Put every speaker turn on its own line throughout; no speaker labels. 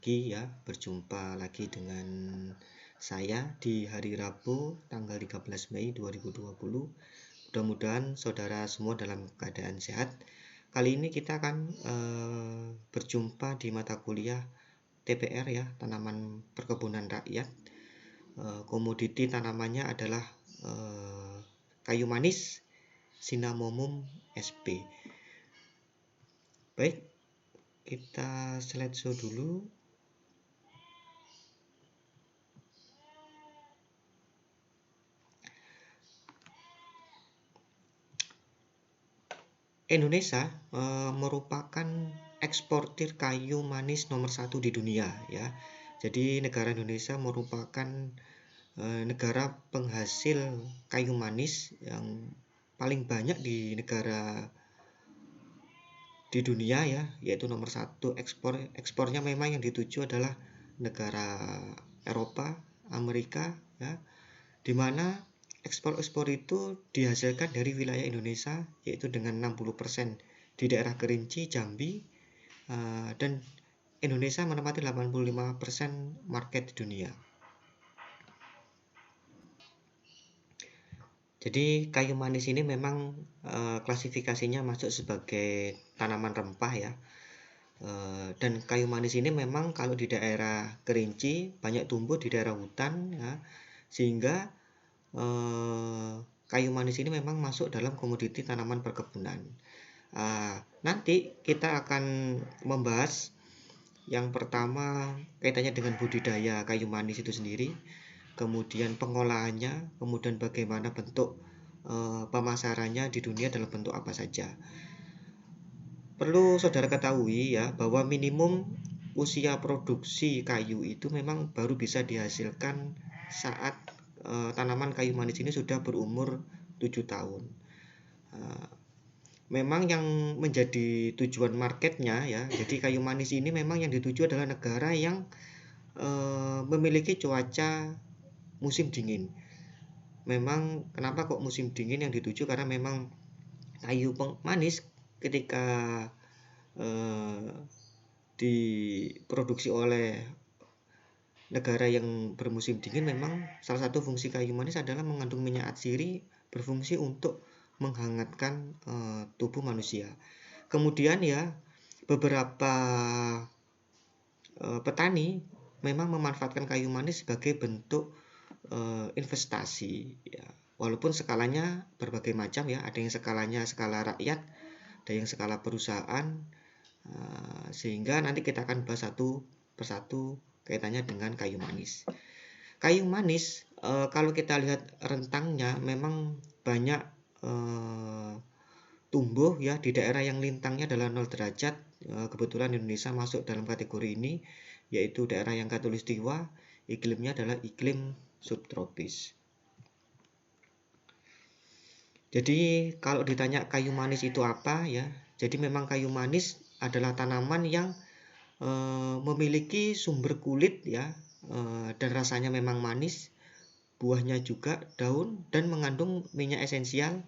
Ya, berjumpa lagi dengan saya di hari Rabu tanggal 13 Mei 2020. Mudah-mudahan saudara semua dalam keadaan sehat. Kali ini kita akan berjumpa di mata kuliah TPR ya, tanaman perkebunan rakyat. Komoditi tanamannya adalah kayu manis Cinnamomum sp. Baik, kita slideshow dulu. Indonesia merupakan eksportir kayu manis nomor 1 di dunia ya. Jadi negara Indonesia merupakan negara penghasil kayu manis yang paling banyak di dunia ya, yaitu nomor 1 ekspornya memang yang dituju adalah negara Eropa, Amerika ya, di mana ekspor itu dihasilkan dari wilayah Indonesia, yaitu dengan 60% di daerah Kerinci, Jambi, dan Indonesia menempati 85% market di dunia. Jadi kayu manis ini memang klasifikasinya masuk sebagai tanaman rempah ya. Dan kayu manis ini memang kalau di daerah Kerinci banyak tumbuh di daerah hutan ya, sehingga kayu manis ini memang masuk dalam komoditi tanaman perkebunan. Nanti kita akan membahas yang pertama kaitannya dengan budidaya kayu manis itu sendiri, kemudian pengolahannya, kemudian bagaimana bentuk pemasarannya di dunia dalam bentuk apa saja. Perlu saudara ketahui ya bahwa minimum usia produksi kayu itu memang baru bisa dihasilkan saat tanaman kayu manis ini sudah berumur 7 tahun. Memang yang menjadi tujuan marketnya ya, jadi kayu manis ini memang yang dituju adalah negara yang memiliki cuaca musim dingin. Memang kenapa kok musim dingin yang dituju, karena memang kayu manis ketika diproduksi oleh negara yang bermusim dingin, memang salah satu fungsi kayu manis adalah mengandung minyak atsiri, berfungsi untuk menghangatkan tubuh manusia. Kemudian ya, beberapa petani memang memanfaatkan kayu manis sebagai bentuk investasi ya. Walaupun skalanya berbagai macam ya, ada yang skalanya skala rakyat, ada yang skala perusahaan, sehingga nanti kita akan bahas satu persatu kaitannya dengan kayu manis. Kayu manis kalau kita lihat rentangnya memang banyak tumbuh ya di daerah yang lintangnya adalah 0 derajat. Kebetulan Indonesia masuk dalam kategori ini, yaitu daerah yang khatulistiwa, iklimnya adalah iklim subtropis. Jadi kalau ditanya kayu manis itu apa ya, jadi memang kayu manis adalah tanaman yang memiliki sumber kulit ya, dan rasanya memang manis, buahnya juga, daun, dan mengandung minyak esensial.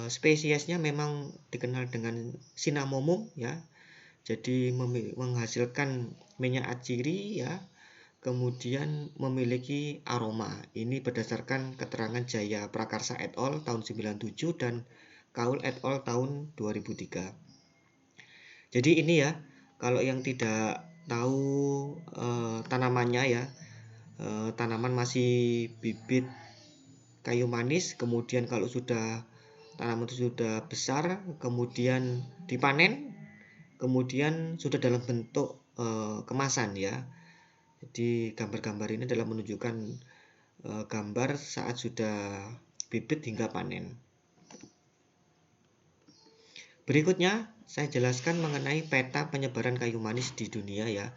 Spesiesnya memang dikenal dengan Cinnamomum ya, jadi menghasilkan minyak atsiri ya, kemudian memiliki aroma. Ini berdasarkan keterangan Jaya Prakarsa et al. Tahun 97 dan Kaul et al. Tahun 2003. Jadi ini ya, kalau yang tidak tahu tanamannya ya, tanaman masih bibit kayu manis, kemudian kalau sudah tanaman itu sudah besar, kemudian dipanen, kemudian sudah dalam bentuk kemasan ya. Jadi gambar-gambar ini adalah menunjukkan gambar saat sudah bibit hingga panen. Berikutnya saya jelaskan mengenai peta penyebaran kayu manis di dunia ya.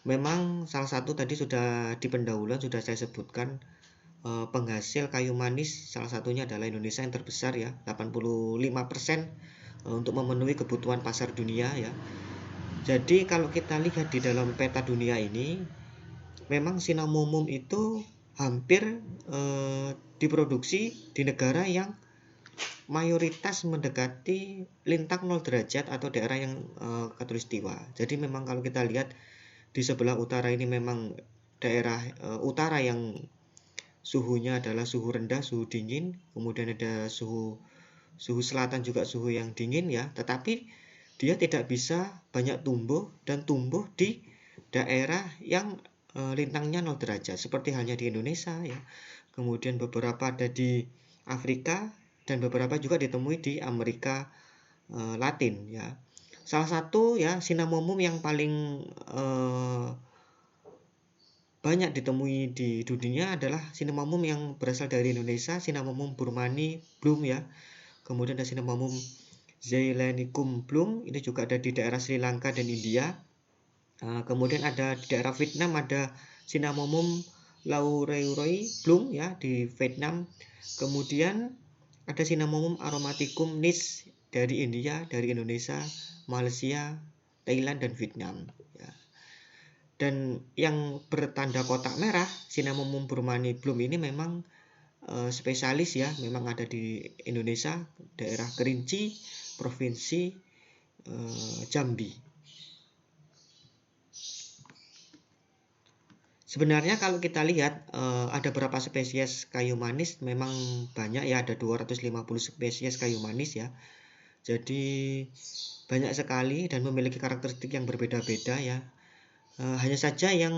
Memang salah satu tadi sudah di pendahuluan sudah saya sebutkan, penghasil kayu manis salah satunya adalah Indonesia yang terbesar ya, 85% untuk memenuhi kebutuhan pasar dunia ya. Jadi kalau kita lihat di dalam peta dunia ini, memang Cinnamomum itu hampir diproduksi di negara yang mayoritas mendekati lintang 0 derajat atau daerah yang khatulistiwa. Jadi memang kalau kita lihat di sebelah utara ini memang daerah utara yang suhunya adalah suhu rendah, suhu dingin, kemudian ada suhu selatan juga suhu yang dingin ya, tetapi dia tidak bisa banyak tumbuh dan tumbuh di daerah yang lintangnya 0 derajat seperti halnya di Indonesia ya. Kemudian beberapa ada di Afrika dan beberapa juga ditemui di Amerika Latin ya. Salah satu ya Cinnamomum yang paling banyak ditemui di dunia adalah Cinnamomum yang berasal dari Indonesia, Cinnamomum burmani Bloom ya. Kemudian ada Cinnamomum zeylanicum Bloom, ini juga ada di daerah Sri Lanka dan India. Kemudian ada di daerah Vietnam ada Cinnamomum laureuroi Bloom ya di Vietnam. Kemudian ada Cinnamomum aromaticum Nis dari India, dari Indonesia, Malaysia, Thailand dan Vietnam ya. Dan yang bertanda kotak merah Cinnamomum burmani Bloom ini memang spesialis ya, memang ada di Indonesia, daerah Kerinci, provinsi Jambi. Sebenarnya kalau kita lihat ada berapa spesies kayu manis, memang banyak ya, ada 250 spesies kayu manis ya. Jadi banyak sekali dan memiliki karakteristik yang berbeda-beda ya. Hanya saja yang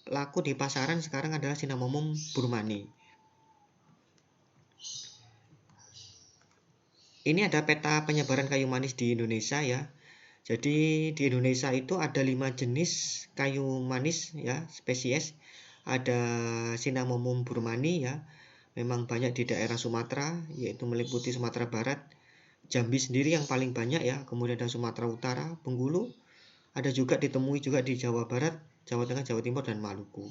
laku di pasaran sekarang adalah Cinnamomum burmani. Ini ada peta penyebaran kayu manis di Indonesia ya. Jadi di Indonesia itu ada 5 jenis kayu manis ya, spesies. Ada Cinnamomum burmani ya. Memang banyak di daerah Sumatera, yaitu meliputi Sumatera Barat, Jambi sendiri yang paling banyak ya. Kemudian ada Sumatera Utara, Bengkulu. Ada juga ditemui juga di Jawa Barat, Jawa Tengah, Jawa Timur dan Maluku.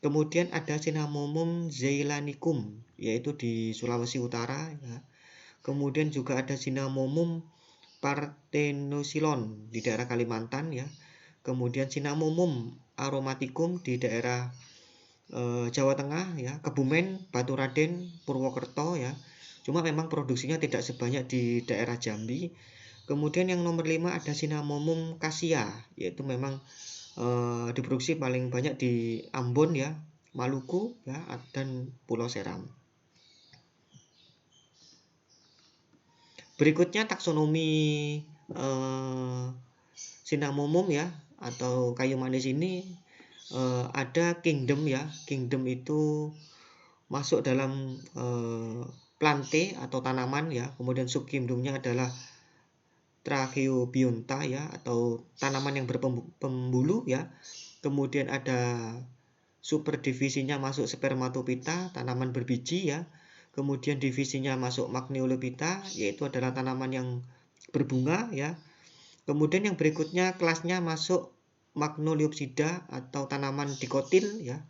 Kemudian ada Cinnamomum zeylanicum, yaitu di Sulawesi Utara ya. Kemudian juga ada Cinnamomum parthenosilon di daerah Kalimantan ya. Kemudian Cinnamomum aromaticum di daerah Jawa Tengah ya, Kebumen, Baturaden, Purwokerto ya. Cuma memang produksinya tidak sebanyak di daerah Jambi. Kemudian yang nomor 5 ada Cinnamomum cassia, yaitu memang diproduksi paling banyak di Ambon ya, Maluku ya, dan Pulau Seram. Berikutnya taksonomi Cinnamomum ya, atau kayu manis ini ada kingdom ya. Kingdom itu masuk dalam plante atau tanaman ya. Kemudian subkingdomnya adalah Tracheobionta ya, atau tanaman yang berpembuluh ya. Kemudian ada super divisinya masuk Spermatophyta, tanaman berbiji ya. Kemudian divisinya masuk Magnolephyta, yaitu adalah tanaman yang berbunga ya. Kemudian yang berikutnya kelasnya masuk Magnoliopsida atau tanaman dikotil ya.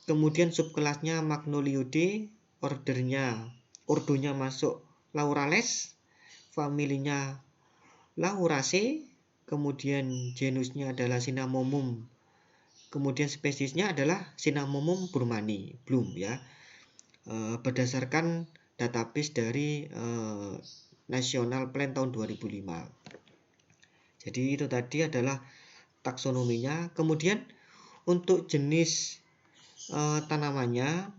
Kemudian subkelasnya Magnoliidae, ordonya masuk Laurales, familinya Lauraceae, kemudian genusnya adalah Cinnamomum. Kemudian spesiesnya adalah Cinnamomum burmani Bloom ya. Berdasarkan database dari National Plant tahun 2005. Jadi itu tadi adalah taksonominya. Kemudian untuk jenis tanamannya,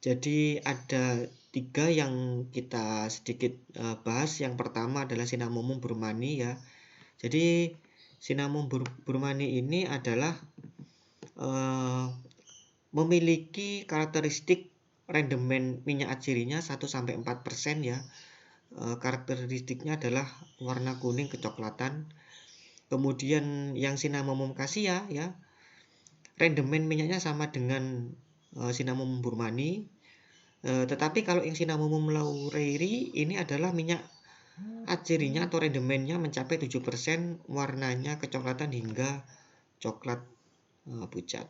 jadi ada 3 yang kita sedikit bahas. Yang pertama adalah Cinnamomum burmani ya. Jadi Cinnamomum burmani ini adalah memiliki karakteristik rendemen minyak atsirinya 1-4% ya. Karakteristiknya adalah warna kuning kecoklatan. Kemudian yang Cinnamomum cassia ya, rendemen minyaknya sama dengan Cinnamomum burmani. Tetapi kalau yang Cinnamomum laureiri ini adalah minyak atsirinya atau rendemennya mencapai 7%, warnanya kecoklatan hingga coklat pucat.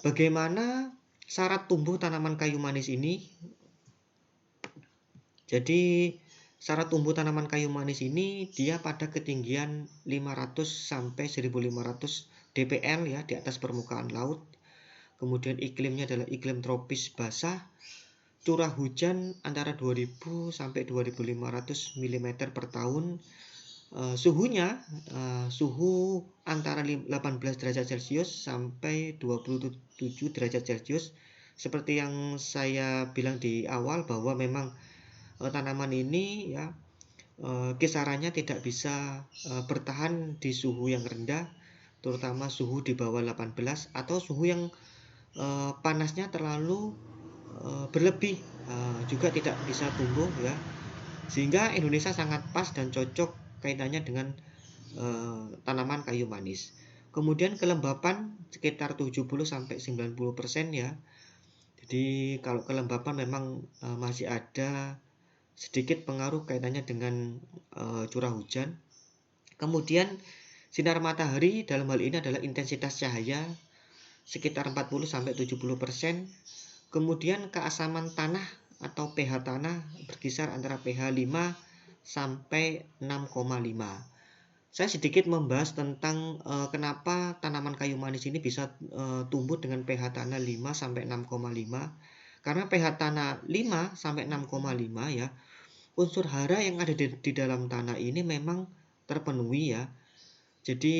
Bagaimana syarat tumbuh tanaman kayu manis ini? Jadi syarat tumbuh tanaman kayu manis ini dia pada ketinggian 500 sampai 1500 dpl ya, di atas permukaan laut. Kemudian iklimnya adalah iklim tropis basah. Curah hujan antara 2000 sampai 2500 mm per tahun. suhu antara 18 derajat Celcius sampai 27 derajat Celcius. Seperti yang saya bilang di awal bahwa memang tanaman ini ya kisarannya tidak bisa bertahan di suhu yang rendah, terutama suhu di bawah 18 atau suhu yang panasnya terlalu berlebih juga tidak bisa tumbuh ya. Sehingga Indonesia sangat pas dan cocok kaitannya dengan tanaman kayu manis. Kemudian kelembapan sekitar 70-90% ya. Jadi kalau kelembapan memang masih ada sedikit pengaruh kaitannya dengan curah hujan. Kemudian sinar matahari dalam hal ini adalah intensitas cahaya sekitar 40-70%. Kemudian keasaman tanah atau pH tanah berkisar antara pH 5 sampai 6,5. Saya sedikit membahas tentang kenapa tanaman kayu manis ini bisa tumbuh dengan pH tanah 5 sampai 6,5. Karena pH tanah 5 sampai 6,5 ya, unsur hara yang ada di dalam tanah ini memang terpenuhi ya. Jadi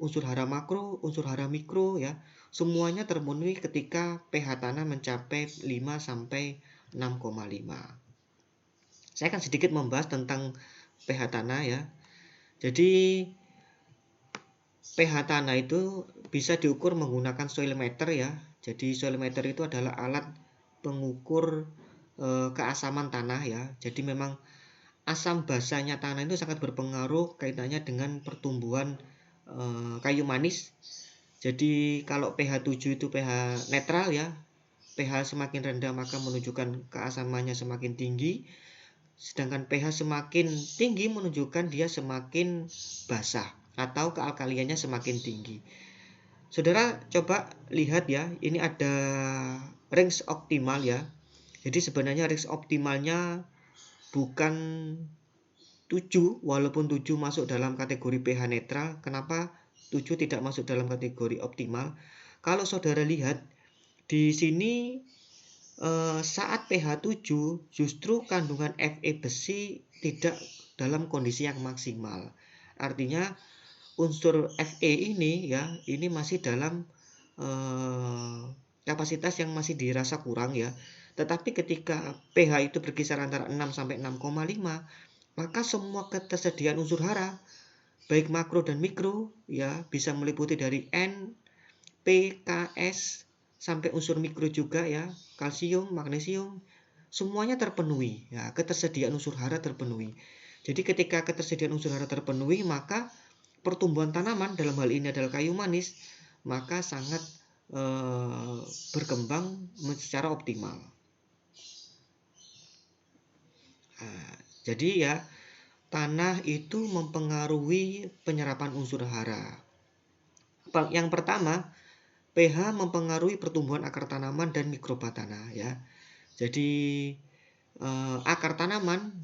unsur hara makro, unsur hara mikro ya, semuanya terpenuhi ketika pH tanah mencapai 5 sampai 6,5. Saya akan sedikit membahas tentang pH tanah ya. Jadi pH tanah itu bisa diukur menggunakan soil meter ya. Jadi soil meter itu adalah alat pengukur keasaman tanah ya. Jadi memang asam basanya tanah itu sangat berpengaruh kaitannya dengan pertumbuhan kayu manis. Jadi kalau pH 7 itu pH netral ya. pH semakin rendah maka menunjukkan keasamannya semakin tinggi. Sedangkan pH semakin tinggi menunjukkan dia semakin basah atau kealkaliannya semakin tinggi. Saudara coba lihat ya, ini ada range optimal ya. Jadi sebenarnya range optimalnya bukan 7, walaupun 7 masuk dalam kategori pH netral. Kenapa 7 tidak masuk dalam kategori optimal? Kalau saudara lihat di sini saat pH 7 justru kandungan Fe besi tidak dalam kondisi yang maksimal. Artinya unsur Fe ini ya, ini masih dalam kapasitas yang masih dirasa kurang ya. Tetapi ketika pH itu berkisar antara 6 sampai 6,5, maka semua ketersediaan unsur hara baik makro dan mikro ya, bisa meliputi dari N, P, K, S sampai unsur mikro juga ya, kalsium, magnesium, semuanya terpenuhi ya, ketersediaan unsur hara terpenuhi. Jadi ketika ketersediaan unsur hara terpenuhi, maka pertumbuhan tanaman dalam hal ini adalah kayu manis, maka sangat berkembang secara optimal. Nah, jadi ya, tanah itu mempengaruhi penyerapan unsur hara. Yang pertama, pH mempengaruhi pertumbuhan akar tanaman dan mikroba tanah ya. Jadi akar tanaman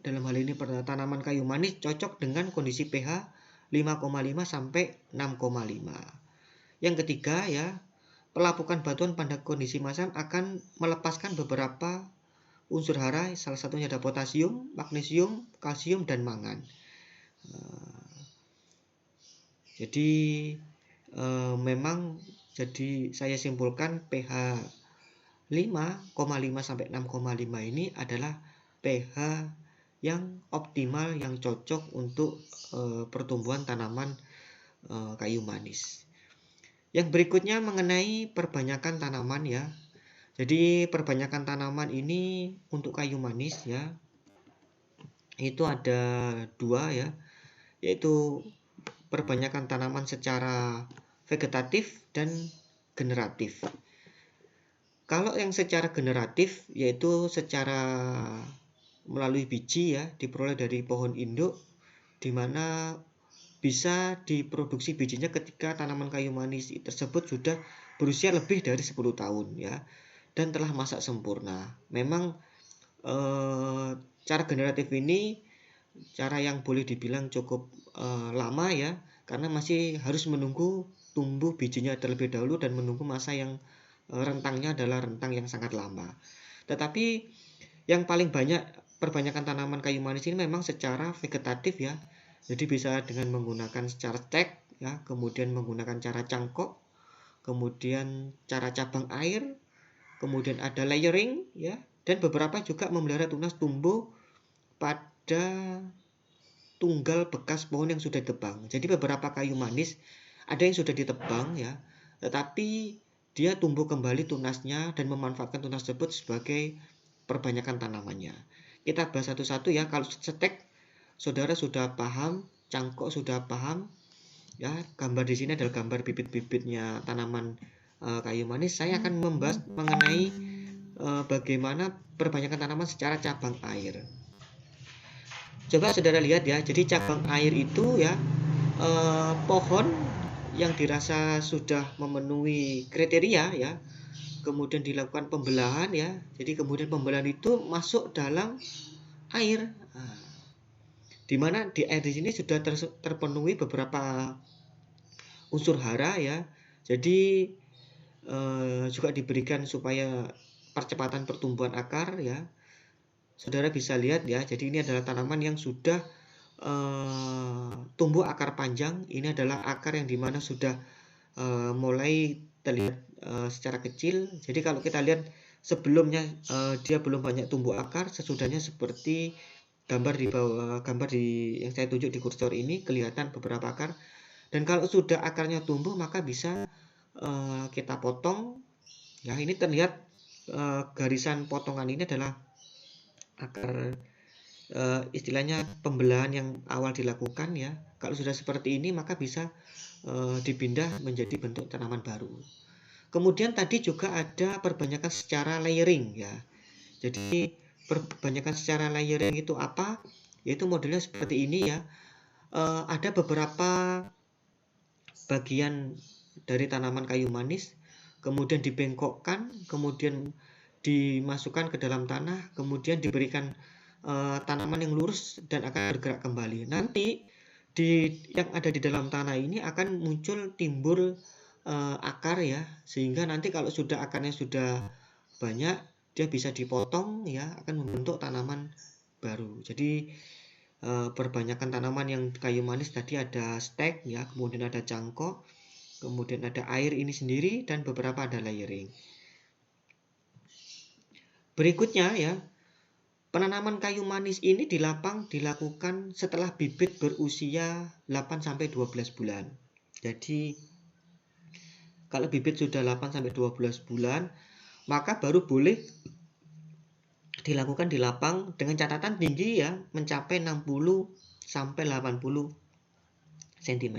dalam hal ini tanaman kayu manis cocok dengan kondisi pH 5,5 sampai 6,5. Yang ketiga ya, pelapukan batuan pada kondisi masam akan melepaskan beberapa unsur hara, salah satunya ada potasium, magnesium, kalsium dan mangan. Jadi memang jadi saya simpulkan pH 5,5 sampai 6,5 ini adalah pH yang optimal, yang cocok untuk pertumbuhan tanaman kayu manis. Yang berikutnya mengenai perbanyakan tanaman ya. Jadi perbanyakan tanaman ini untuk kayu manis ya, itu ada dua ya, yaitu perbanyakan tanaman secara vegetatif dan generatif. Kalau yang secara generatif yaitu secara melalui biji ya, diperoleh dari pohon induk, di mana bisa diproduksi bijinya ketika tanaman kayu manis tersebut sudah berusia lebih dari 10 tahun ya, dan telah masak sempurna. Memang cara generatif ini cara yang boleh dibilang cukup lama ya, karena masih harus menunggu tumbuh bijinya terlebih dahulu dan menunggu masa yang rentangnya adalah rentang yang sangat lama. Tetapi yang paling banyak perbanyakan tanaman kayu manis ini memang secara vegetatif ya. Jadi bisa dengan menggunakan cara cek ya, kemudian menggunakan cara cangkok, kemudian cara cabang air, kemudian ada layering ya, dan beberapa juga memelihara tunas tumbuh pada tunggal bekas pohon yang sudah ditebang. Jadi beberapa kayu manis ada yang sudah ditebang ya, tetapi dia tumbuh kembali tunasnya dan memanfaatkan tunas tersebut sebagai perbanyakan tanamannya. Kita bahas satu-satu ya. Kalau stek saudara sudah paham, cangkok sudah paham ya. Gambar di sini adalah gambar bibit-bibitnya tanaman kayu manis. Saya akan membahas mengenai bagaimana perbanyakan tanaman secara cabang air. Coba saudara lihat ya, jadi cabang air itu ya pohon yang dirasa sudah memenuhi kriteria ya, kemudian dilakukan pembelahan ya, jadi kemudian pembelahan itu masuk dalam air. Nah, di mana di air di sini sudah terpenuhi beberapa unsur hara ya, jadi juga diberikan supaya percepatan pertumbuhan akar ya. Saudara bisa lihat ya, jadi ini adalah tanaman yang sudah tumbuh akar panjang. Ini adalah akar yang dimana sudah mulai terlihat secara kecil. Jadi kalau kita lihat sebelumnya dia belum banyak tumbuh akar, sesudahnya seperti gambar di bawah, gambar di yang saya tunjuk di kursor ini kelihatan beberapa akar. Dan kalau sudah akarnya tumbuh maka bisa kita potong. Ya, ini terlihat garisan potongan ini adalah akar istilahnya pembelahan yang awal dilakukan ya. Kalau sudah seperti ini maka bisa dipindah menjadi bentuk tanaman baru. Kemudian tadi juga ada perbanyakan secara layering ya. Jadi perbanyakan secara layering itu apa? Yaitu modelnya seperti ini ya. Ada beberapa bagian dari tanaman kayu manis, kemudian dibengkokkan, kemudian dimasukkan ke dalam tanah, kemudian diberikan tanaman yang lurus dan akan bergerak kembali. Nanti yang ada di dalam tanah ini akan muncul timbul akar ya, sehingga nanti kalau sudah akarnya sudah banyak dia bisa dipotong ya, akan membentuk tanaman baru. Jadi perbanyakan tanaman yang kayu manis tadi ada stek ya, kemudian ada cangkok, kemudian ada air ini sendiri, dan beberapa ada layering. Berikutnya ya, penanaman kayu manis ini di lapang dilakukan setelah bibit berusia 8-12 bulan. Jadi kalau bibit sudah 8-12 bulan, maka baru boleh dilakukan di lapang dengan catatan tinggi ya mencapai 60-80 cm.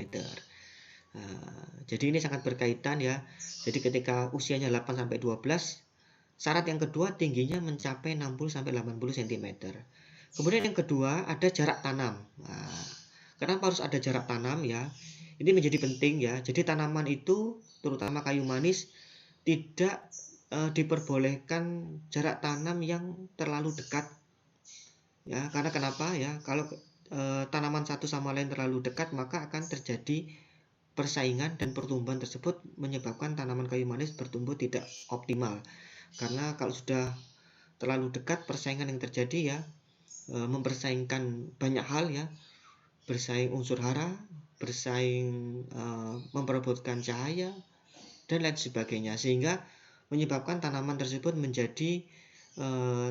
Jadi ini sangat berkaitan ya. Jadi ketika usianya 8-12, syarat yang kedua tingginya mencapai 60-80 cm. Kemudian yang kedua ada jarak tanam. Kenapa harus ada jarak tanam ya? Ini menjadi penting ya. Jadi tanaman itu terutama kayu manis tidak diperbolehkan jarak tanam yang terlalu dekat. Ya, karena kenapa ya? Kalau tanaman satu sama lain terlalu dekat maka akan terjadi persaingan dan pertumbuhan tersebut menyebabkan tanaman kayu manis bertumbuh tidak optimal. Karena kalau sudah terlalu dekat persaingan yang terjadi ya mempersaingkan banyak hal ya, bersaing unsur hara, bersaing memperebutkan cahaya dan lain sebagainya, sehingga menyebabkan tanaman tersebut menjadi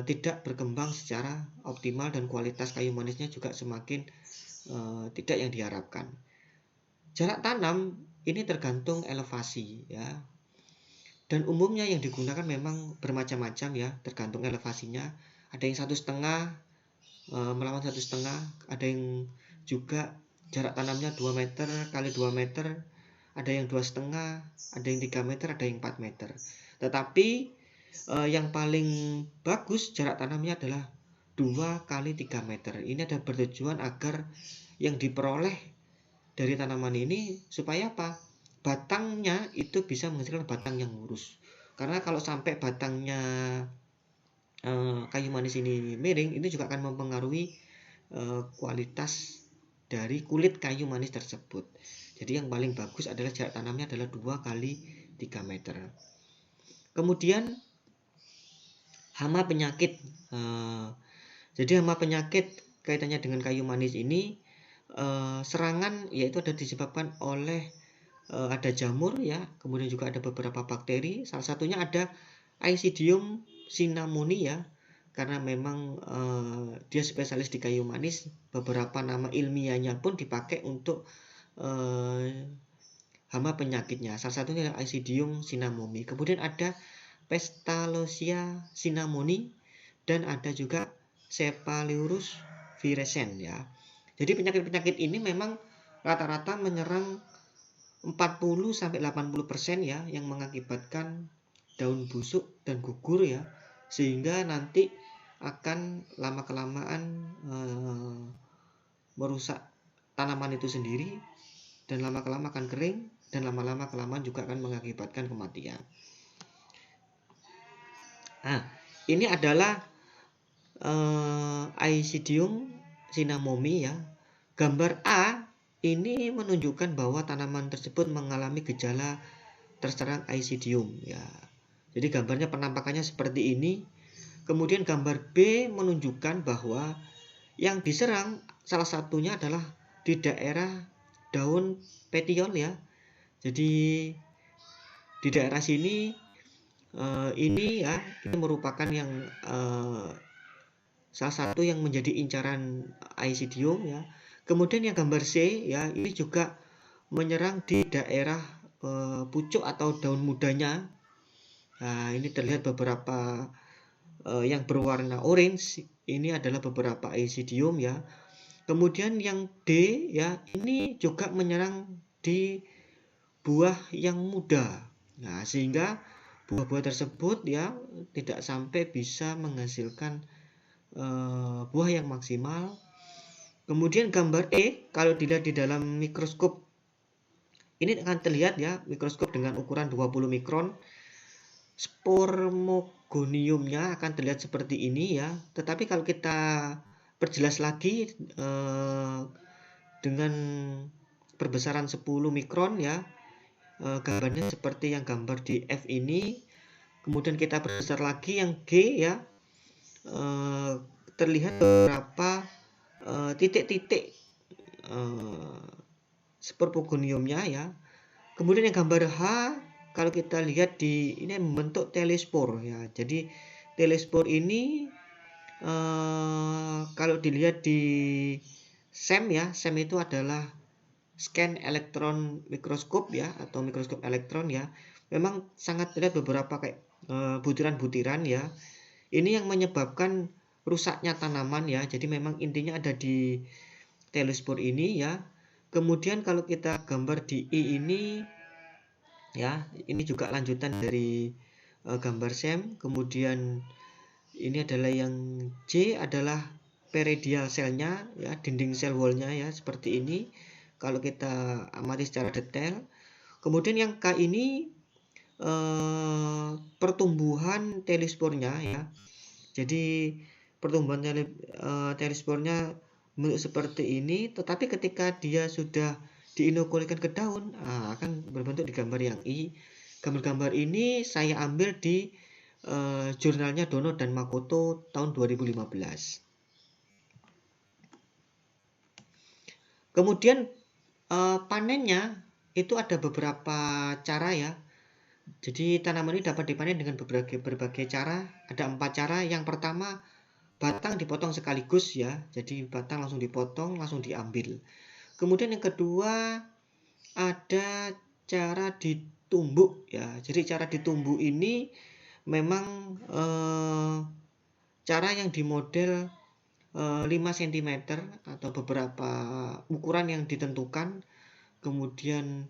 tidak berkembang secara optimal dan kualitas kayu manisnya juga semakin tidak yang diharapkan. Jarak tanam ini tergantung elevasi ya, dan umumnya yang digunakan memang bermacam-macam ya, tergantung elevasinya. Ada yang 1,5 melawan 1,5, ada yang juga jarak tanamnya 2 meter kali 2 meter, ada yang 2,5, ada yang 3 meter, ada yang 4 meter. Tetapi yang paling bagus jarak tanamnya adalah 2 kali 3 meter. Ini ada bertujuan agar yang diperoleh dari tanaman ini supaya apa? Batangnya itu bisa menghasilkan batang yang lurus. Karena kalau sampai batangnya kayu manis ini miring, ini juga akan mempengaruhi kualitas dari kulit kayu manis tersebut. Jadi yang paling bagus adalah jarak tanamnya adalah 2 kali 3 meter. Kemudian hama penyakit. Jadi hama penyakit kaitannya dengan kayu manis ini serangan, yaitu ada disebabkan oleh ada jamur ya, kemudian juga ada beberapa bakteri. Salah satunya ada Aisidium cinnamoni ya, karena memang dia spesialis di kayu manis. Beberapa nama ilmiahnya pun dipakai untuk hama penyakitnya. Salah satunya adalah Aisidium cinnamoni. Kemudian ada Pestalosia cinnamoni dan ada juga Cephalourus virescens ya. Jadi penyakit-penyakit ini memang rata-rata menyerang 40-80% ya, yang mengakibatkan daun busuk dan gugur ya, sehingga nanti akan lama-kelamaan merusak tanaman itu sendiri, dan lama-kelamaan akan kering, dan lama-lama kelamaan juga akan mengakibatkan kematian. Nah, ini adalah Aisidium cinnamoni ya. Gambar A ini menunjukkan bahwa tanaman tersebut mengalami gejala terserang Aisidium ya. Jadi gambarnya penampakannya seperti ini. Kemudian gambar B menunjukkan bahwa yang diserang salah satunya adalah di daerah daun petiol ya. Jadi di daerah sini ini ya, ini merupakan yang salah satu yang menjadi incaran Aisidium ya. Kemudian yang gambar C ya, ini juga menyerang di daerah pucuk atau daun mudanya. Nah, ini terlihat beberapa yang berwarna orange, ini adalah beberapa Aisidium ya. Kemudian yang D ya, ini juga menyerang di buah yang muda. Nah, sehingga buah-buah tersebut ya tidak sampai bisa menghasilkan buah yang maksimal. Kemudian gambar E, kalau dilihat di dalam mikroskop, ini akan terlihat ya, mikroskop dengan ukuran 20 mikron. Spormogoniumnya akan terlihat seperti ini ya. Tetapi kalau kita perjelas lagi dengan perbesaran 10 mikron ya, gambarnya seperti yang gambar di F ini. Kemudian kita perbesar lagi yang G ya, terlihat beberapa titik-titik spormogoniumnya ya. Kemudian yang gambar H, kalau kita lihat di ini membentuk telespor ya. Jadi telespor ini kalau dilihat di SEM ya, SEM itu adalah scan elektron mikroskop ya, atau mikroskop elektron ya. Memang sangat terlihat beberapa kayak butiran-butiran ya. Ini yang menyebabkan rusaknya tanaman ya. Jadi memang intinya ada di telespor ini ya. Kemudian kalau kita gambar di I ini ya, ini juga lanjutan dari gambar SEM. Kemudian ini adalah yang J adalah peridial selnya ya, dinding sel wallnya ya, seperti ini kalau kita amati secara detail. Kemudian yang K ini pertumbuhan telespornya ya. Jadi pertumbuhan telespornya bentuk seperti ini, tetapi ketika dia sudah diinokulkan ke daun akan berbentuk di gambar yang I. Gambar-gambar ini saya ambil di jurnalnya Dono dan Makoto tahun 2015. Kemudian panennya itu ada beberapa cara ya. Jadi tanaman ini dapat dipanen dengan berbagai cara. Ada 4 cara. Yang pertama, batang dipotong sekaligus ya. Jadi batang langsung dipotong, langsung diambil. Kemudian yang kedua, ada cara ditumbuk ya. Jadi cara ditumbuk ini memang cara yang dimodel 5 cm atau beberapa ukuran yang ditentukan, kemudian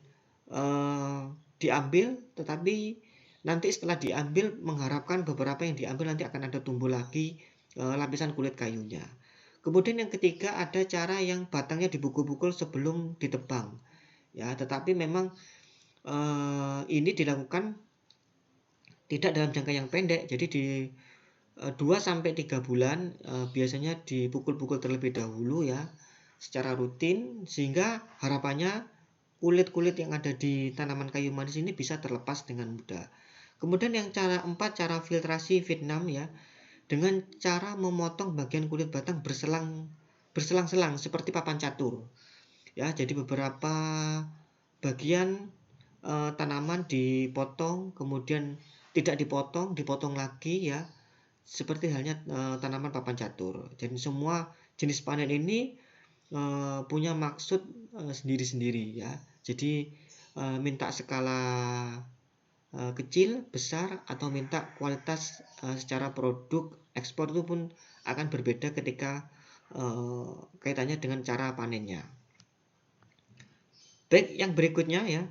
diambil, tetapi nanti setelah diambil mengharapkan beberapa yang diambil nanti akan ada tumbuh lagi lapisan kulit kayunya. Kemudian yang ketiga, ada cara yang batangnya dipukul-pukul sebelum ditebang ya, tetapi memang ini dilakukan tidak dalam jangka yang pendek. Jadi di 2-3 bulan biasanya dipukul-pukul terlebih dahulu ya, secara rutin, sehingga harapannya kulit-kulit yang ada di tanaman kayu manis ini bisa terlepas dengan mudah. Kemudian yang cara 4, cara filtrasi Vietnam ya, dengan cara memotong bagian kulit batang berselang-selang seperti papan catur. ya. Jadi beberapa bagian tanaman dipotong, kemudian tidak dipotong, dipotong lagi ya. Seperti halnya tanaman papan catur. Jadi semua jenis panen ini punya maksud sendiri-sendiri ya. Jadi minta skala kecil, besar, atau minta kualitas secara produk ekspor itu pun akan berbeda ketika kaitannya dengan cara panennya. Baik, yang berikutnya ya,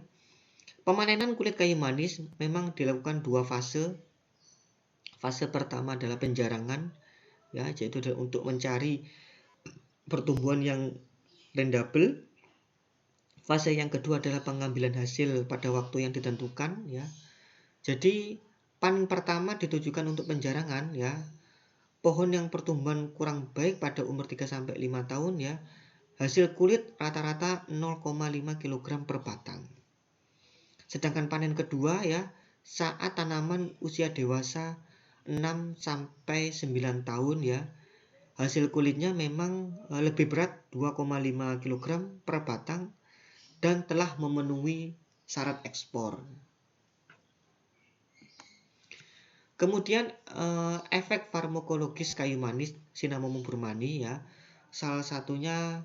pemanenan kulit kayu manis memang dilakukan dua fase. Fase pertama adalah penjarangan ya, yaitu untuk mencari pertumbuhan yang rendable. Fase yang kedua adalah pengambilan hasil pada waktu yang ditentukan ya. Jadi panen pertama ditujukan untuk penjarangan ya. Pohon yang pertumbuhan kurang baik pada umur 3-5 tahun ya, hasil kulit rata-rata 0,5 kg per batang. Sedangkan panen kedua ya, saat tanaman usia dewasa 6-9 tahun ya, hasil kulitnya memang lebih berat 2,5 kg per batang dan telah memenuhi syarat ekspor. Kemudian efek farmakologis kayu manis Cinnamomum burmani ya, salah satunya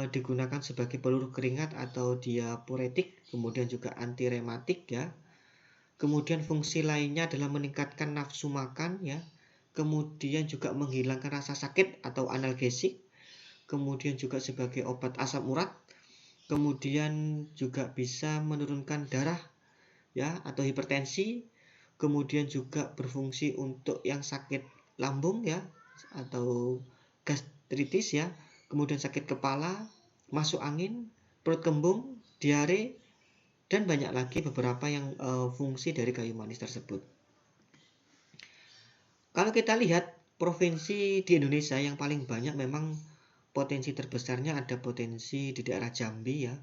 digunakan sebagai peluru keringat atau diapuretik, kemudian juga anti rematik ya. Kemudian fungsi lainnya adalah meningkatkan nafsu makan ya, kemudian juga menghilangkan rasa sakit atau analgesik, kemudian juga sebagai obat asam urat, kemudian juga bisa menurunkan darah ya atau hipertensi, kemudian juga berfungsi untuk yang sakit lambung ya atau gastritis ya, kemudian sakit kepala, masuk angin, perut kembung, diare, dan banyak lagi beberapa yang fungsi dari kayu manis tersebut. Kalau kita lihat provinsi di Indonesia yang paling banyak memang potensi terbesarnya ada potensi di daerah Jambi ya.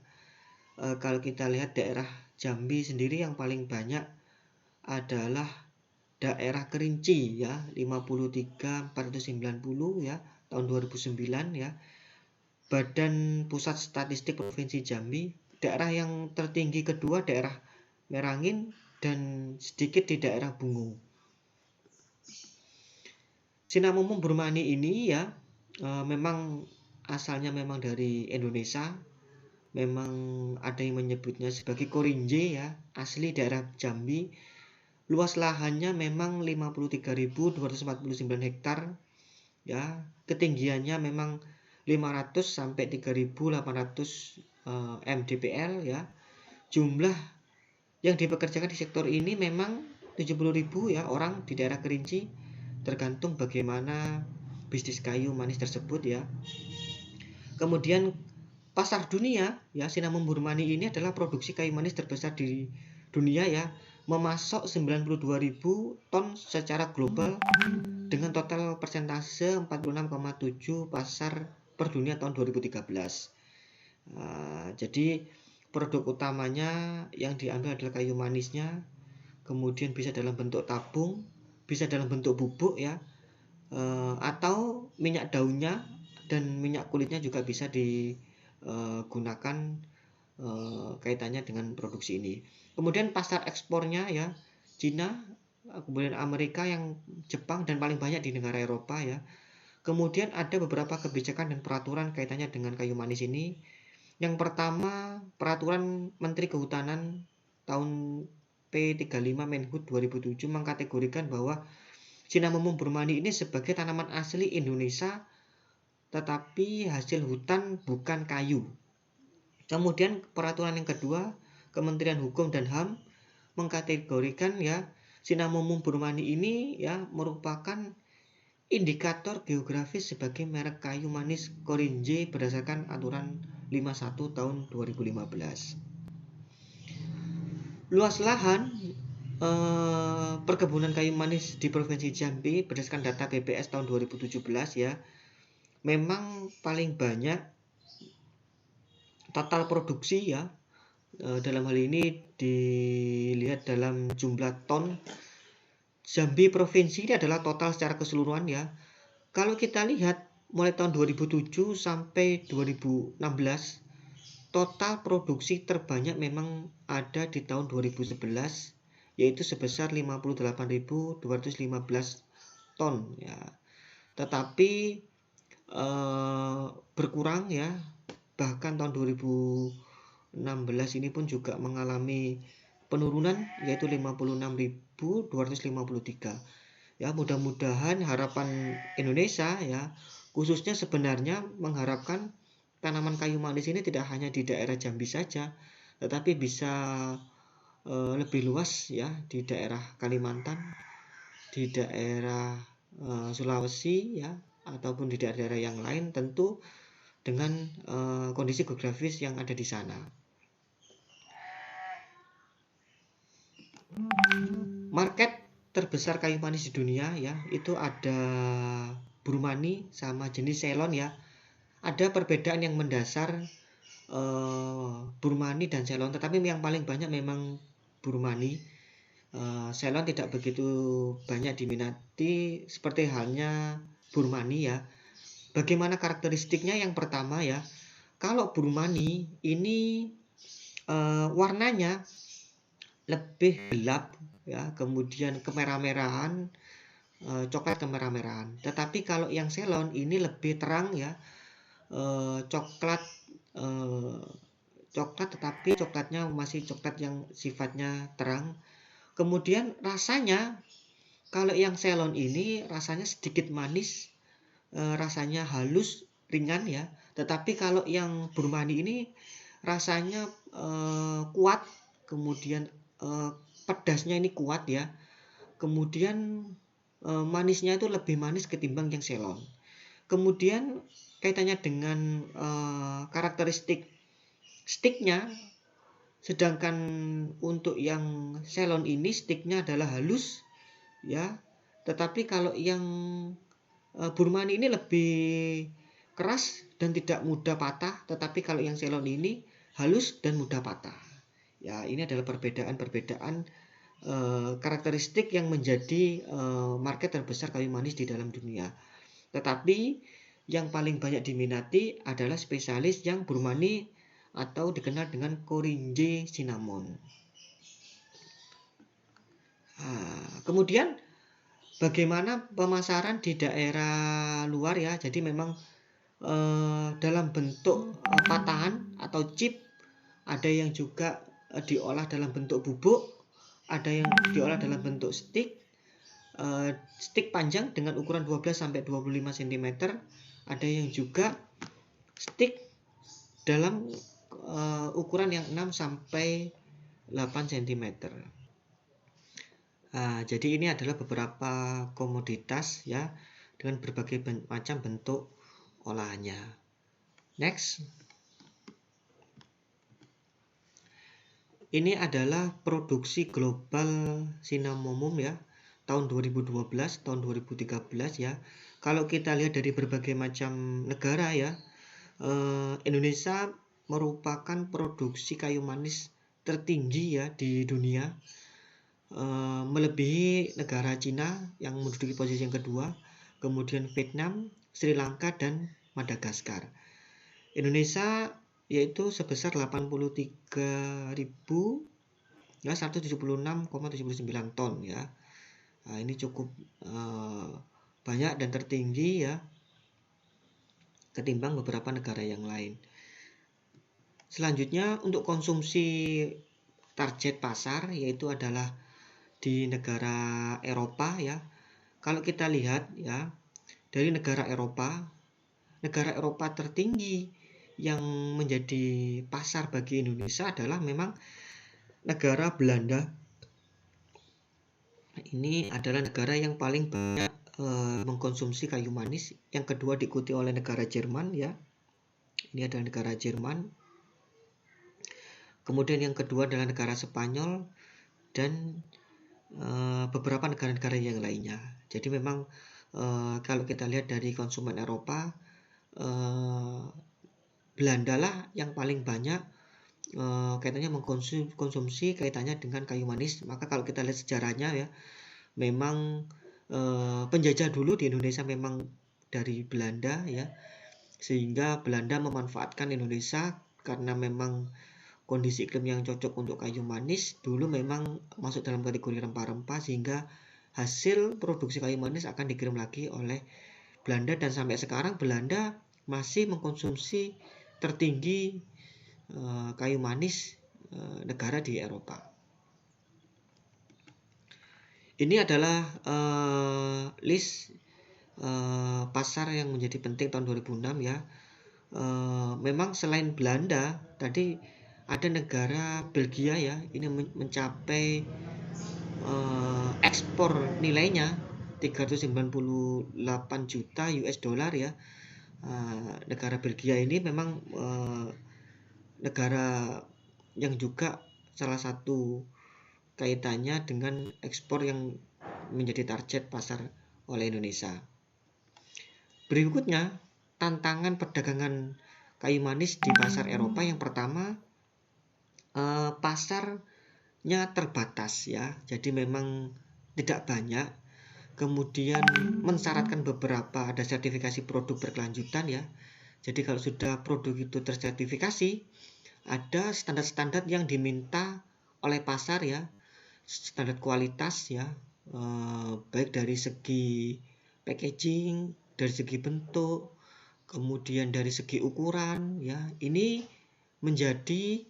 Kalau kita lihat daerah Jambi sendiri yang paling banyak adalah daerah Kerinci ya, 53.490 ya, tahun 2009 ya. Badan Pusat Statistik Provinsi Jambi. Daerah yang tertinggi kedua daerah Merangin dan sedikit di daerah Bungu. Cinnamomum burmani ini ya memang asalnya memang dari Indonesia. Memang ada yang menyebutnya sebagai korinje ya, asli daerah Jambi. Luas lahannya memang 53.249 hektar ya, ketinggiannya memang 500 sampai 3.800 mdpl ya. Jumlah yang dipekerjakan di sektor ini memang 70.000 ya orang di daerah Kerinci, tergantung bagaimana bisnis kayu manis tersebut ya. Kemudian pasar dunia ya, Cinnamomum burmani ini adalah produksi kayu manis terbesar di dunia ya, memasok 92.000 ton secara global dengan total persentase 46,7 pasar per dunia tahun 2013. Jadi produk utamanya yang diambil adalah kayu manisnya, kemudian bisa dalam bentuk tabung, bisa dalam bentuk bubuk ya, atau minyak daunnya dan minyak kulitnya juga bisa digunakan kaitannya dengan produksi ini. Kemudian pasar ekspornya ya, Cina, kemudian Amerika, yang Jepang, dan paling banyak di negara Eropa ya. Kemudian ada beberapa kebijakan dan peraturan kaitannya dengan kayu manis ini. Yang pertama, peraturan Menteri Kehutanan tahun P35 Menhub 2007 mengkategorikan bahwa Cinnamomum burmani ini sebagai tanaman asli Indonesia tetapi hasil hutan bukan kayu. Kemudian peraturan yang kedua, Kementerian Hukum dan HAM mengkategorikan ya Cinnamomum burmani ini ya merupakan indikator geografis sebagai merek kayu manis korinje berdasarkan aturan 51 tahun 2015. Luas lahan perkebunan kayu manis di Provinsi Jambi berdasarkan data BPS tahun 2017 ya, memang paling banyak total produksi ya, dalam hal ini dilihat dalam jumlah ton. Jambi provinsi ini adalah total secara keseluruhan ya. Kalau kita lihat mulai tahun 2007 sampai 2016 total produksi terbanyak memang ada di tahun 2011, yaitu sebesar 58.215 ton ya. Tetapi berkurang ya, bahkan tahun 2016 ini pun juga mengalami penurunan, yaitu 56.253 ya. Mudah-mudahan harapan Indonesia ya, khususnya sebenarnya mengharapkan tanaman kayu manis ini tidak hanya di daerah Jambi saja, tetapi bisa lebih luas ya, di daerah Kalimantan, di daerah Sulawesi ya, ataupun di daerah-daerah yang lain, tentu dengan kondisi geografis yang ada di sana. Market terbesar kayu manis di dunia ya, itu ada Burmani sama jenis Ceylon ya. Ada perbedaan yang mendasar Burmani dan Ceylon, tetapi yang paling banyak memang Burmani. Ceylon tidak begitu banyak diminati seperti halnya Burmani ya. Bagaimana karakteristiknya? Yang pertama ya, kalau Burmani ini warnanya lebih gelap ya, kemudian kemerah-merahan, coklat kemerah-merahan. Tetapi kalau yang Ceylon ini lebih terang ya, coklat tetapi coklatnya masih coklat yang sifatnya terang. Kemudian rasanya, kalau yang Ceylon ini rasanya sedikit manis, rasanya halus, ringan ya. Tetapi kalau yang Burmani ini rasanya kuat, kemudian pedasnya ini kuat ya. Kemudian manisnya itu lebih manis ketimbang yang Ceylon. Kemudian kaitannya dengan karakteristik sticknya, sedangkan untuk yang Ceylon ini sticknya adalah halus ya, tetapi kalau yang Burmani ini lebih keras dan tidak mudah patah, tetapi kalau yang Ceylon ini halus dan mudah patah ya. Ini adalah perbedaan karakteristik yang menjadi market terbesar kayu manis di dalam dunia. Tetapi yang paling banyak diminati adalah spesialis yang Burmani atau dikenal dengan Korinje cinnamon. Kemudian bagaimana pemasaran di daerah luar ya. Jadi memang dalam bentuk patahan atau chip, ada yang juga diolah dalam bentuk bubuk, ada yang diolah dalam bentuk stick panjang dengan ukuran 12-25 cm, ada yang juga stick dalam ukuran yang 6-8 cm. Jadi ini adalah beberapa komoditas ya, dengan berbagai macam bentuk olahannya. Next, ini adalah produksi global cinnamomum ya, tahun 2012, tahun 2013 ya. Kalau kita lihat dari berbagai macam negara ya, Indonesia merupakan produksi kayu manis tertinggi ya di dunia, melebihi negara Cina yang menduduki posisi yang kedua, kemudian Vietnam, Sri Lanka, dan Madagaskar. Indonesia yaitu sebesar 83.176,79 ton ya. Ini cukup banyak dan tertinggi ya, ketimbang beberapa negara yang lain. Selanjutnya untuk konsumsi target pasar, yaitu adalah di negara Eropa ya. Kalau kita lihat ya, dari negara Eropa tertinggi yang menjadi pasar bagi Indonesia adalah memang negara Belanda. Ini adalah negara yang paling banyak mengkonsumsi kayu manis. Yang kedua diikuti oleh negara Jerman ya. Ini adalah negara Jerman. Kemudian yang kedua adalah negara Spanyol dan beberapa negara-negara yang lainnya. Jadi memang kalau kita lihat dari konsumen Eropa, Belanda lah yang paling banyak kaitannya mengkonsumsi kaitannya dengan kayu manis. Maka kalau kita lihat sejarahnya ya, memang penjajah dulu di Indonesia memang dari Belanda ya, sehingga Belanda memanfaatkan Indonesia karena memang kondisi iklim yang cocok untuk kayu manis dulu memang masuk dalam kategori rempah-rempah, sehingga hasil produksi kayu manis akan dikirim lagi oleh Belanda, dan sampai sekarang Belanda masih mengkonsumsi tertinggi kayu manis negara di Eropa. Ini adalah list pasar yang menjadi penting tahun 2006 ya. Memang selain Belanda tadi ada negara Belgia ya, ini mencapai ekspor nilainya 398 juta US dollar ya. Negara Belgia ini memang negara yang juga salah satu kaitannya dengan ekspor yang menjadi target pasar oleh Indonesia. Berikutnya, tantangan perdagangan kayu manis di pasar Eropa. Yang pertama, pasarnya terbatas ya, jadi memang tidak banyak. Kemudian mensyaratkan beberapa, ada sertifikasi produk berkelanjutan ya. Jadi kalau sudah produk itu tersertifikasi, ada standar-standar yang diminta oleh pasar ya, standar kualitas ya, baik dari segi packaging, dari segi bentuk, kemudian dari segi ukuran ya. Ini menjadi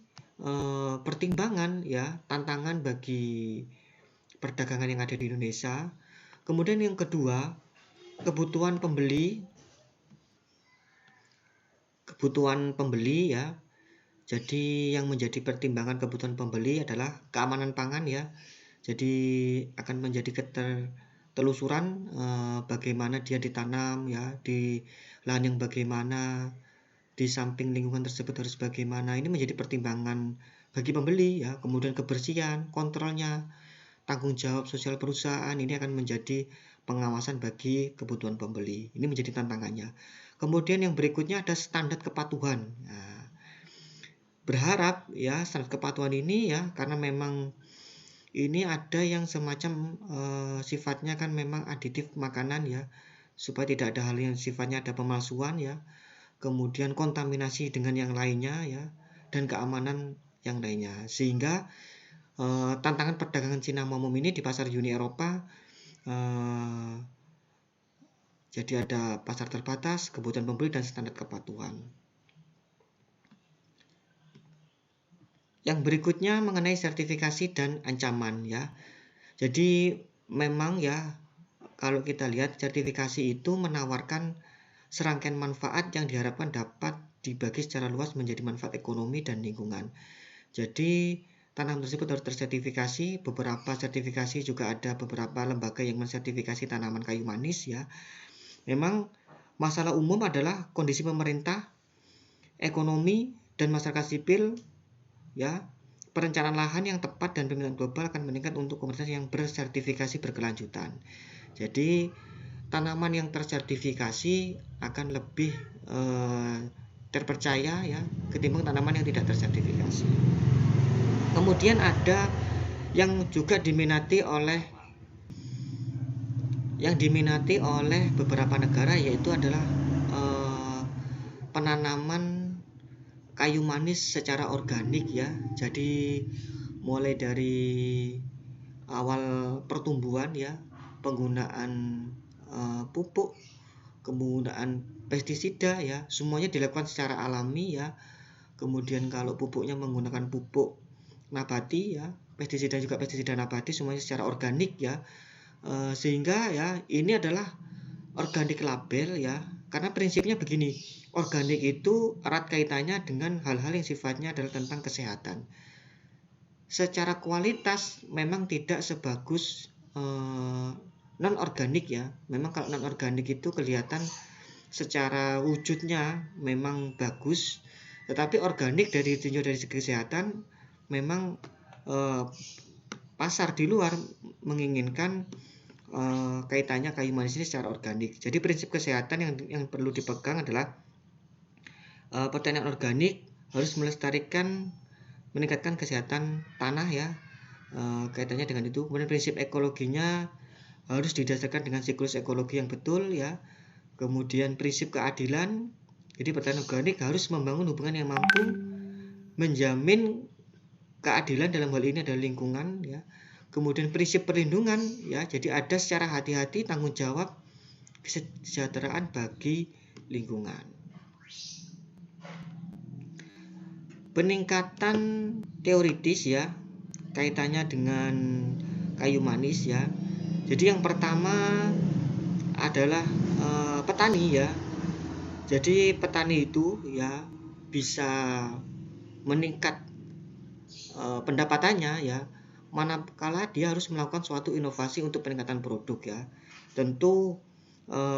pertimbangan ya, tantangan bagi perdagangan yang ada di Indonesia. Kemudian yang kedua, kebutuhan pembeli ya. Jadi yang menjadi pertimbangan kebutuhan pembeli adalah keamanan pangan ya. Jadi akan menjadi ketelusuran bagaimana dia ditanam ya, di lahan yang bagaimana, di samping lingkungan tersebut harus bagaimana. Ini menjadi pertimbangan bagi pembeli ya. Kemudian kebersihan, kontrolnya, tanggung jawab sosial perusahaan, ini akan menjadi pengawasan bagi kebutuhan pembeli. Ini menjadi tantangannya. Kemudian yang berikutnya ada standar kepatuhan. Nah, berharap ya standar kepatuhan ini ya, karena memang ini ada yang semacam sifatnya kan memang aditif makanan ya, supaya tidak ada hal yang sifatnya ada pemalsuan ya, kemudian kontaminasi dengan yang lainnya ya, dan keamanan yang lainnya. Sehingga tantangan perdagangan Cinnamomum ini di pasar Uni Eropa, jadi ada pasar terbatas, kebutuhan pembeli, dan standar kepatuhan. Yang berikutnya mengenai sertifikasi dan ancaman ya. Jadi memang ya, kalau kita lihat sertifikasi itu menawarkan serangkaian manfaat yang diharapkan dapat dibagi secara luas menjadi manfaat ekonomi dan lingkungan. Jadi tanaman tersebut harus tersertifikasi. Beberapa sertifikasi juga ada beberapa lembaga yang mensertifikasi tanaman kayu manis ya. Memang masalah umum adalah kondisi pemerintah, ekonomi, dan masyarakat sipil ya. Perencanaan lahan yang tepat dan pemilihan global akan meningkat untuk komoditas yang bersertifikasi berkelanjutan. Jadi tanaman yang tersertifikasi akan lebih terpercaya ya, ketimbang tanaman yang tidak tersertifikasi. Kemudian ada yang juga diminati oleh beberapa negara, yaitu adalah penanaman kayu manis secara organik ya. Jadi mulai dari awal pertumbuhan ya, penggunaan pupuk, penggunaan pestisida ya, semuanya dilakukan secara alami ya. Kemudian kalau pupuknya menggunakan pupuk nabati ya, pestisida juga pestisida nabati, semuanya secara organik ya. Sehingga ya ini adalah organik label ya, karena prinsipnya begini, organik itu erat kaitannya dengan hal-hal yang sifatnya adalah tentang kesehatan. Secara kualitas memang tidak sebagus non-organik ya. Memang kalau non-organik itu kelihatan secara wujudnya memang bagus, tetapi organik dari tinjau dari segi kesehatan memang pasar di luar menginginkan kaitannya kayu manis ini secara organik. Jadi prinsip kesehatan yang perlu dipegang adalah pertanian organik harus melestarikan, meningkatkan kesehatan tanah ya, kaitannya dengan itu. Kemudian prinsip ekologinya harus didasarkan dengan siklus ekologi yang betul ya. Kemudian prinsip keadilan, jadi pertanian organik harus membangun hubungan yang mampu menjamin keadilan dalam hal ini adalah lingkungan ya. Kemudian prinsip perlindungan ya, jadi ada secara hati-hati tanggung jawab kesejahteraan bagi lingkungan. Peningkatan teoritis ya, kaitannya dengan kayu manis ya. Jadi yang pertama adalah petani ya. Jadi petani itu ya bisa meningkat pendapatannya ya, manakala dia harus melakukan suatu inovasi untuk peningkatan produk ya. Tentu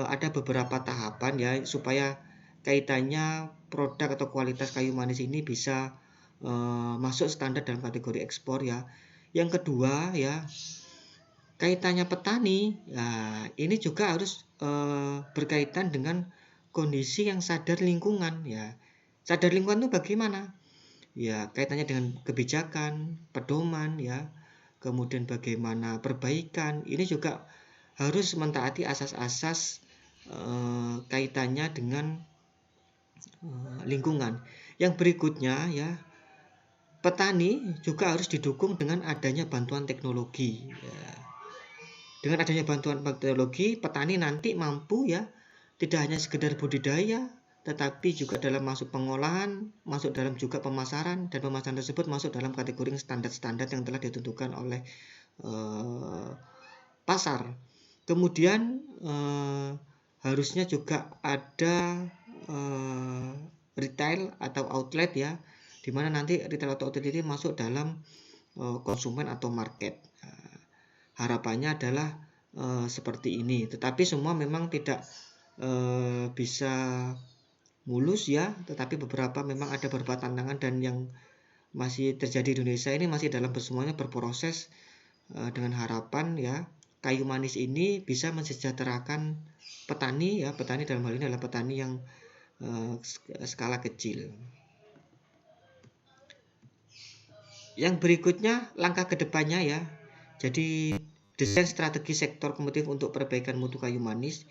ada beberapa tahapan ya supaya kaitannya produk atau kualitas kayu manis ini bisa masuk standar dalam kategori ekspor ya. Yang kedua ya, kaitannya petani ya, ini juga harus berkaitan dengan kondisi yang sadar lingkungan ya. Sadar lingkungan itu bagaimana? Ya, kaitannya dengan kebijakan, pedoman ya, kemudian bagaimana perbaikan. Ini juga harus mentaati asas-asas kaitannya dengan lingkungan. Yang berikutnya ya, petani juga harus didukung dengan adanya bantuan teknologi ya. Dengan adanya bantuan teknologi, petani nanti mampu ya, tidak hanya sekedar budidaya, tetapi juga dalam masuk pengolahan, masuk dalam juga pemasaran, dan pemasaran tersebut masuk dalam kategori standar-standar yang telah ditentukan oleh pasar. Kemudian harusnya juga ada retail atau outlet ya, di mana nanti retail atau outlet ini masuk dalam konsumen atau market. Harapannya adalah seperti ini, tetapi semua memang tidak bisa mulus ya, tetapi beberapa memang ada beberapa tantangan, dan yang masih terjadi di Indonesia ini masih dalam semuanya berproses, dengan harapan ya kayu manis ini bisa mensejahterakan petani ya. Petani dalam hal ini adalah petani yang skala kecil. Yang berikutnya langkah kedepannya ya, jadi desain strategi sektor kompetitif untuk perbaikan mutu kayu manis.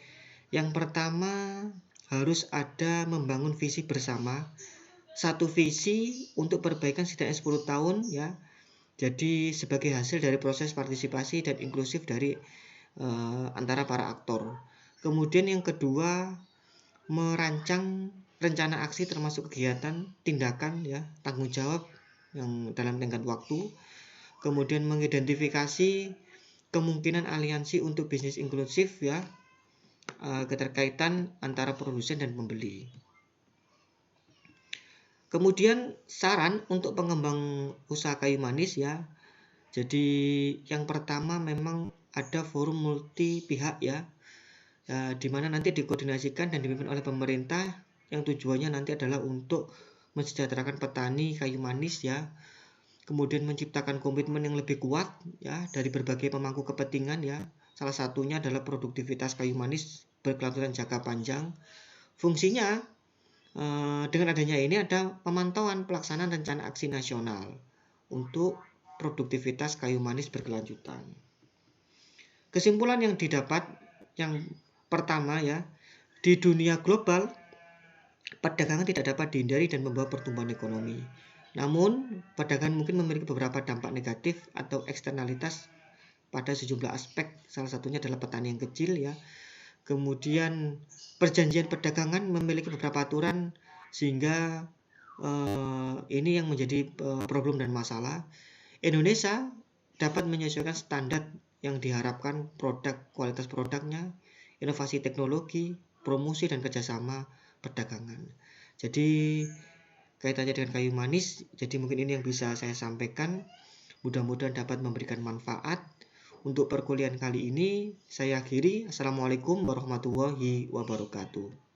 Yang pertama harus ada membangun visi bersama, satu visi untuk perbaikan setidaknya 10 tahun ya. Jadi sebagai hasil dari proses partisipasi dan inklusif dari antara para aktor. Kemudian yang kedua, merancang rencana aksi termasuk kegiatan, tindakan ya, tanggung jawab yang dalam tenggat waktu. Kemudian mengidentifikasi kemungkinan aliansi untuk bisnis inklusif ya, keterkaitan antara produsen dan pembeli. Kemudian saran untuk pengembang usaha kayu manis ya. Jadi yang pertama memang ada forum multi pihak ya, di mana nanti dikoordinasikan dan dipimpin oleh pemerintah, yang tujuannya nanti adalah untuk mensejahterakan petani kayu manis ya. Kemudian menciptakan komitmen yang lebih kuat ya dari berbagai pemangku kepentingan ya. Salah satunya adalah produktivitas kayu manis berkelanjutan jangka panjang. Fungsinya dengan adanya ini ada pemantauan pelaksanaan rencana aksi nasional untuk produktivitas kayu manis berkelanjutan. Kesimpulan yang didapat yang pertama ya, di dunia global perdagangan tidak dapat dihindari dan membawa pertumbuhan ekonomi. Namun, perdagangan mungkin memiliki beberapa dampak negatif atau eksternalitas pada sejumlah aspek. Salah satunya adalah petani yang kecil ya. Kemudian perjanjian perdagangan memiliki beberapa aturan sehingga ini yang menjadi problem dan masalah. Indonesia dapat menyesuaikan standar yang diharapkan kualitas produknya, inovasi teknologi, promosi dan kerjasama perdagangan. Jadi kaitannya dengan kayu manis, jadi mungkin ini yang bisa saya sampaikan. Mudah-mudahan dapat memberikan manfaat. Untuk perkuliahan kali ini saya akhiri. Assalamualaikum warahmatullahi wabarakatuh.